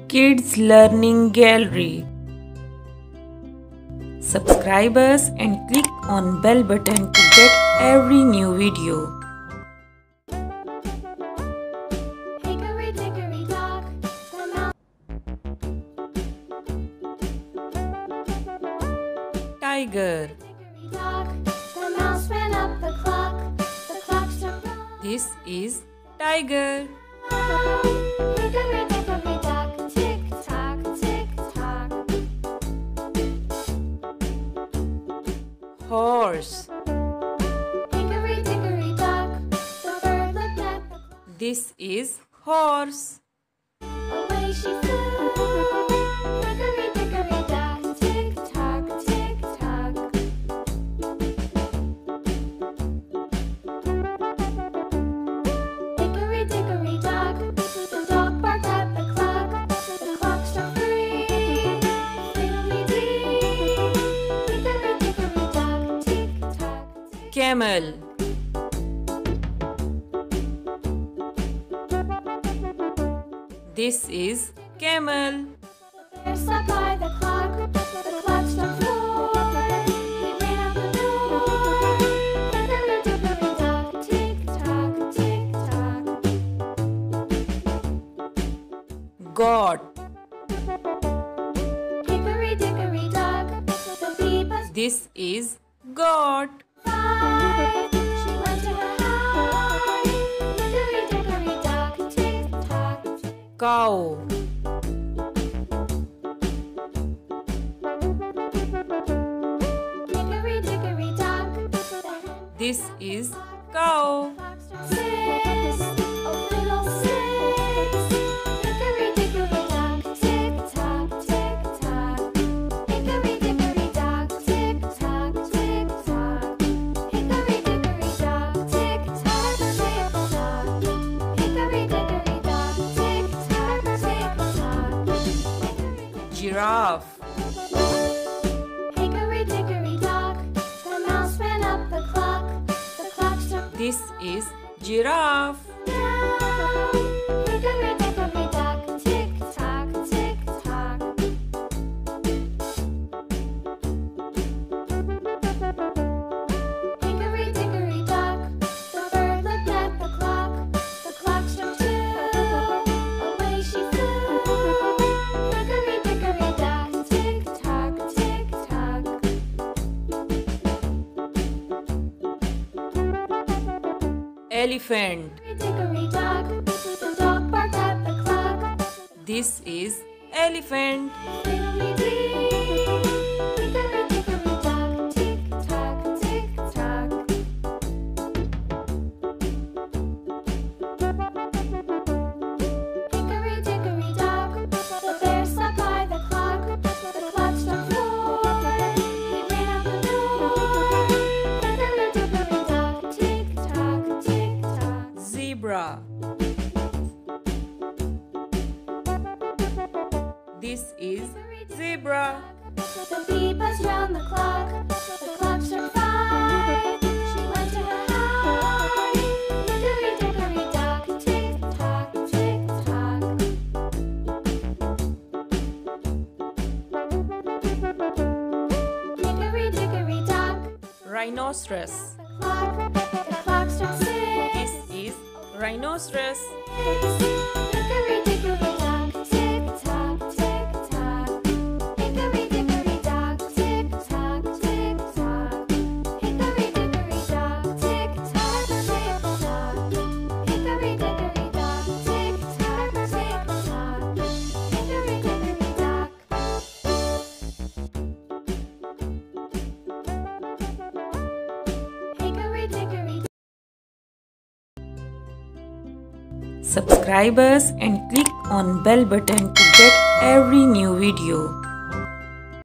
Kids Learning Gallery. Subscribe us and click on bell button to get every new video. Hickory dickory dock, Tiger. dickory dock, the mouse ran up the clock struck wrong. This is tiger. Hickory dickory dock, tick tock, tick tock. Horse. Hickory dickory dock, the bird looked at the clock. This is horse. Away she flew. Hickory dickory dock, tick tock, tick tock. Hickory dickory dock, the dog barked at the clock struck 3. Fiddly-dee. Hickory dickory dock, tick tock. Camel. This is camel. Bear sat by the clock struck 4. He ran out the door. Hickory dickory dock, tick tock, tick tock. Goat. Hickory dickory dock, the bee buzzed This is goat. 5. She went to her hive. Hickory dickory dock, tick tock, tick. Cow. Hickory dickory dock, the hen This is cow. clock struck 6. Oh, little 6. Hickory dickory dock, tick tock, tick tock. Hickory dickory dock, tick tock, tick tock. Hickory dickory dock, tick tock, tick tock. Hickory dickory dock, tick tock, tick tock. Giraffe. Hickory dickory dock, the mouse ran up the clock struck This is giraffe. down. Hickory dickory dock, tick tock, tick tock. Hickory dickory dock, the bird looked at the clock struck 2. Away she flew. Hickory dickory dock, tick tock, tick tock. Elephant. Hickory dickory dock, the dog barked at the clock. This is elephant. Fiddly-dee. Hickory dickory dock, tick tock, tick tock. Hickory dickory dock, the bear sat by the clock struck 4. He ran out the door. Hickory dickory dock, tick tock, tick tock. Zebra. This is zebra. The bee buzzed round the clock struck 5. She went to her hive. Hickory dickory dock, tick tock, tick tock. Hickory dickory dock, Rhinoceros. the clock struck 6. This is rhinoceros. Hickory dickory dock, tick tock, tick tock. Hickory dickory dock, tick tock, tick tock. Hickory dickory dock, tick tock, tick tock. Hickory dickory dock, tick tock, tick tock. Hickory dickory dock. Hickory dickory. Subscribe us and click on bell button to get every new video.